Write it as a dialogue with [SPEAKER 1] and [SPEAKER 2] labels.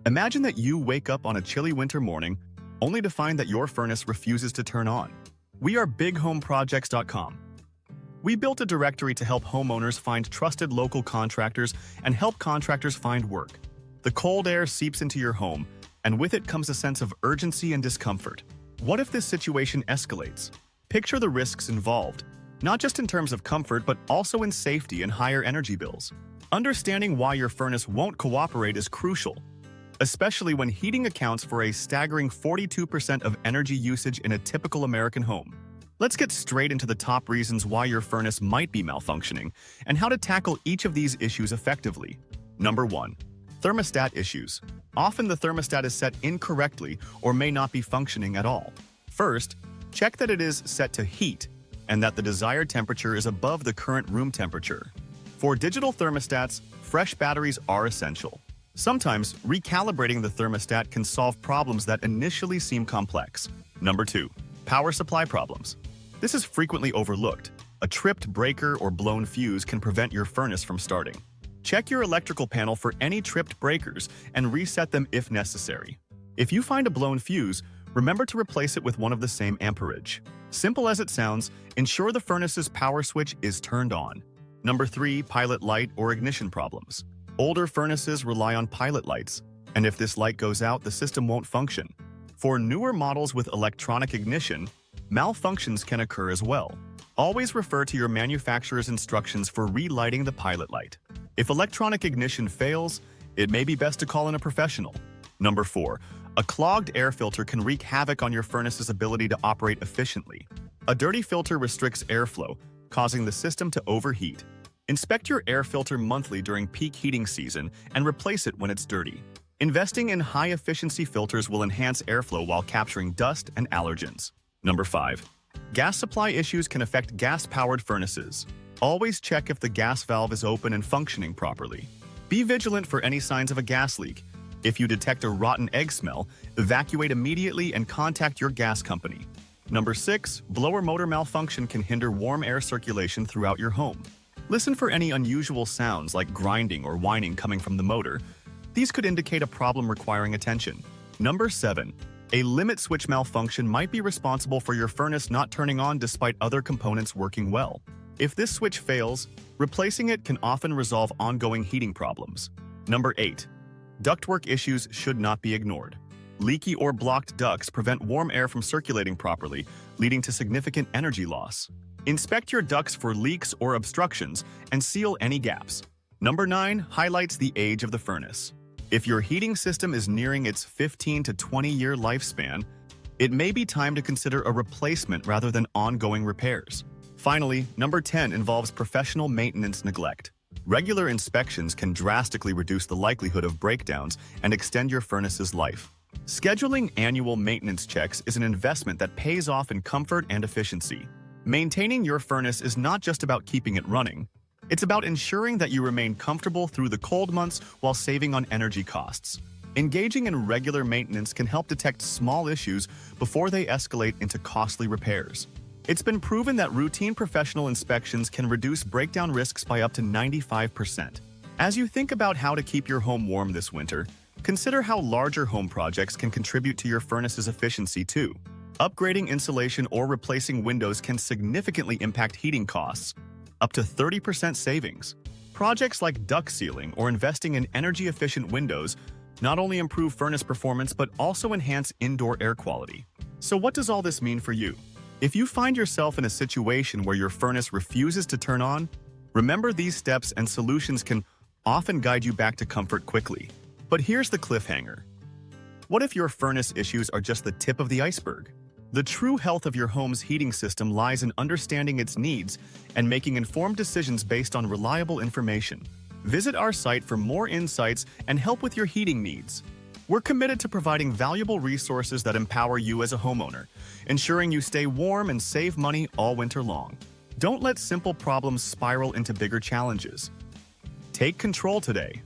[SPEAKER 1] Imagine that you wake up on a chilly winter morning only to find that your furnace refuses to turn on. We are bighomeprojects.com. We built a directory to help homeowners find trusted local contractors and help contractors find work. The cold air seeps into your home, and with it comes a sense of urgency and discomfort. What if this situation escalates? Picture the risks involved, not just in terms of comfort, but also in safety and higher energy bills. Understanding why your furnace won't cooperate is crucial, especially when heating accounts for a staggering 42% of energy usage in a typical American home. Let's get straight into the top reasons why your furnace might be malfunctioning and how to tackle each of these issues effectively. Number 1. Thermostat issues. Often the thermostat is set incorrectly or may not be functioning at all. First, check that it is set to heat and that the desired temperature is above the current room temperature. For digital thermostats, fresh batteries are essential. Sometimes, recalibrating the thermostat can solve problems that initially seem complex. Number 2. Power supply problems. This is frequently overlooked. A tripped breaker or blown fuse can prevent your furnace from starting. Check your electrical panel for any tripped breakers and reset them if necessary. If you find a blown fuse, remember to replace it with one of the same amperage. Simple as it sounds, ensure the furnace's power switch is turned on. Number 3. Pilot light or ignition problems. Older furnaces rely on pilot lights, and if this light goes out, the system won't function. For newer models with electronic ignition, malfunctions can occur as well. Always refer to your manufacturer's instructions for relighting the pilot light. If electronic ignition fails, it may be best to call in a professional. Number 4. A clogged air filter can wreak havoc on your furnace's ability to operate efficiently. A dirty filter restricts airflow, causing the system to overheat. Inspect your air filter monthly during peak heating season and replace it when it's dirty. Investing in high-efficiency filters will enhance airflow while capturing dust and allergens. Number 5. Gas supply issues can affect gas-powered furnaces. Always check if the gas valve is open and functioning properly. Be vigilant for any signs of a gas leak. If you detect a rotten egg smell, evacuate immediately and contact your gas company. Number 6. Blower motor malfunction can hinder warm air circulation throughout your home. Listen for any unusual sounds like grinding or whining coming from the motor. These could indicate a problem requiring attention. Number 7. A limit switch malfunction might be responsible for your furnace not turning on despite other components working well. If this switch fails, replacing it can often resolve ongoing heating problems. Number 8. Ductwork issues should not be ignored. Leaky or blocked ducts prevent warm air from circulating properly, leading to significant energy loss. Inspect your ducts for leaks or obstructions and seal any gaps. Number 9 highlights the age of the furnace. If your heating system is nearing its 15 to 20-year lifespan, it may be time to consider a replacement rather than ongoing repairs. Finally, number 10 involves professional maintenance neglect. Regular inspections can drastically reduce the likelihood of breakdowns and extend your furnace's life. Scheduling annual maintenance checks is an investment that pays off in comfort and efficiency. Maintaining your furnace is not just about keeping it running. It's about ensuring that you remain comfortable through the cold months while saving on energy costs. Engaging in regular maintenance can help detect small issues before they escalate into costly repairs. It's been proven that routine professional inspections can reduce breakdown risks by up to 95%. As you think about how to keep your home warm this winter, consider how larger home projects can contribute to your furnace's efficiency too. Upgrading insulation or replacing windows can significantly impact heating costs, up to 30% savings. Projects like duct sealing or investing in energy-efficient windows not only improve furnace performance but also enhance indoor air quality. So what does all this mean for you? If you find yourself in a situation where your furnace refuses to turn on, remember these steps and solutions can often guide you back to comfort quickly. But here's the cliffhanger. What if your furnace issues are just the tip of the iceberg? The true health of your home's heating system lies in understanding its needs and making informed decisions based on reliable information. Visit our site for more insights and help with your heating needs. We're committed to providing valuable resources that empower you as a homeowner, ensuring you stay warm and save money all winter long. Don't let simple problems spiral into bigger challenges. Take control today.